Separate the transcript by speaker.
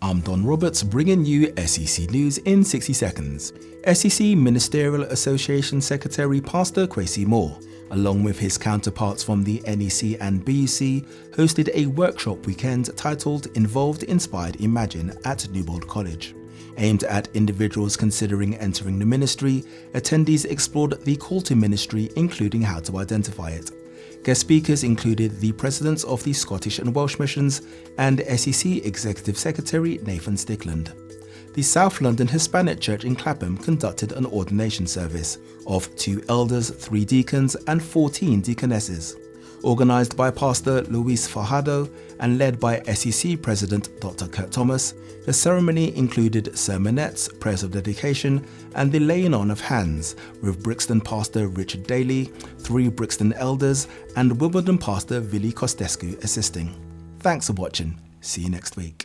Speaker 1: I'm Don Roberts, bringing you SEC News in 60 seconds. SEC Ministerial Association Secretary Pastor Kwesi Moore, along with his counterparts from the NEC and BUC, hosted a workshop weekend titled Involved, Inspired, Imagine at Newbold College. Aimed at individuals considering entering the ministry, attendees explored the call to ministry, including how to identify it. Guest speakers included the presidents of the Scottish and Welsh Missions and SEC Executive Secretary Nathan Stickland. The South London Hispanic Church in Clapham conducted an ordination service of 2 elders, 3 deacons and 14 deaconesses. Organised by Pastor Luis Fajardo and led by SEC President Dr. Kurt Thomas, the ceremony included sermonettes, prayers of dedication and the laying on of hands, with Brixton Pastor Richard Daly, 3 Brixton elders and Wimbledon Pastor Vili Costescu assisting. Thanks for watching. See you next week.